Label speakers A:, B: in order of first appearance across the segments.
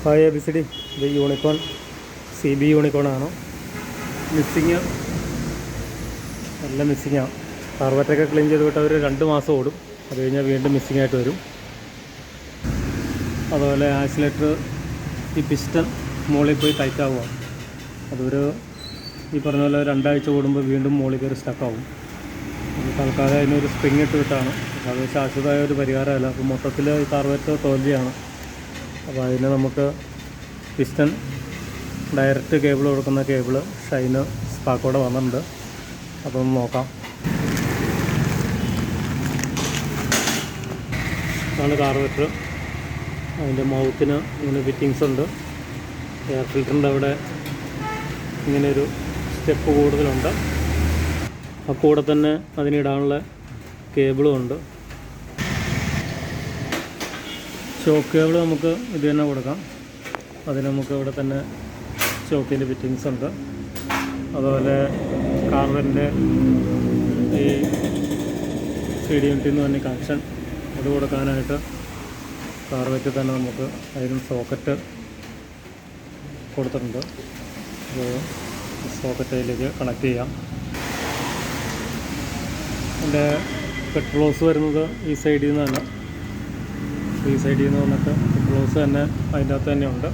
A: Hi ABCD. ഇത് unicorn CB യൂണിക്കോണാണ്. Missing നല്ല മിസ്സിങ്ങാണ്. കാർബറ്റൊക്കെ clean ചെയ്ത് വിട്ട് ഒരു 2 മാസം ഓടും. അത് കഴിഞ്ഞാൽ വീണ്ടും മിസ്സിങ് ആയിട്ട് വരും. അതുപോലെ ആക്സിലേറ്റർ ഈ പിസ്റ്റൺ മുകളിൽ പോയി ടൈറ്റ് ആവുക. അതൊരു ഈ പറഞ്ഞ പോലെ 2 ആഴ്ച കൂടുമ്പോൾ വീണ്ടും മുകളിൽ കയറി സ്റ്റക്കാവും. അത് തൽക്കാലം അതിനൊരു സ്പ്രിങ് ഇട്ട് വിട്ടാണ്. അത് ശാശ്വതമായ ഒരു പരിഹാരമല്ല. അപ്പോൾ മൊത്തത്തിൽ ഈ കാർബറ്റ് തോൽവിയാണ്. അപ്പോൾ അതിന് നമുക്ക് പിസ്റ്റൺ ഡയറക്റ്റ് കേബിൾ കൊടുക്കുന്ന കേബിള് ഷൈന് സ്പാക്കോടെ വന്നിട്ടുണ്ട്. അപ്പം നോക്കാം. ഇതാണ് കാർബറ്റർ. അതിൻ്റെ മൗത്തിന് ഇങ്ങനെ ഫിറ്റിങ്സ് ഉണ്ട്. എയർ ഫിൽറ്ററിൻ്റെ അവിടെ ഇങ്ങനെയൊരു സ്റ്റെപ്പ് കൂടുതലുണ്ട്. ആ കൂടെ തന്നെ അതിനിടാനുള്ള കേബിളും ഉണ്ട്. ഷോക്ക് കേബിൾ നമുക്ക് ഇത് തന്നെ കൊടുക്കാം. അതിന് നമുക്ക് ഇവിടെ തന്നെ ഷോക്കിൻ്റെ ഫിറ്റിങ്സ് ഉണ്ട്. അതുപോലെ കാറിൻ്റെ ഈ CD യൂണിറ്റിൽ നിന്ന് തന്നെ കണക്ഷൻ അത് കൊടുക്കാനായിട്ട് കാർബറ്റിൽ തന്നെ നമുക്ക് അതിനും സോക്കറ്റ് കൊടുത്തിട്ടുണ്ട്. അപ്പോൾ സോക്കറ്റിലേക്ക് കണക്ട് ചെയ്യാം. അതിൻ്റെ പെട്രോൾസ് വരുന്നത് ഈ സൈഡിൽ നിന്ന് തന്നെ, ഈ സൈഡിൽ നിന്ന് വന്നിട്ട് പെട്രോൾസ് തന്നെ അതിൻ്റെ അകത്ത് തന്നെ ഉണ്ട്.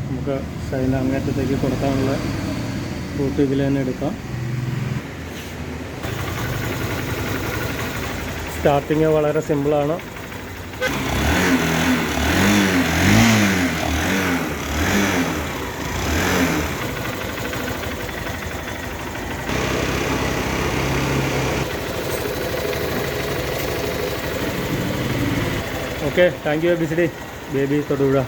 A: നമുക്ക് ഷൈൻ അങ്ങേറ്റത്തേക്ക് കൊടുക്കാനുള്ള റൂട്ട് ഇതിൽ തന്നെ എടുക്കാം. സ്റ്റാർട്ടിങ് വളരെ സിമ്പിളാണ്. Okay, thank you ABCD. Baby Thodupuzha.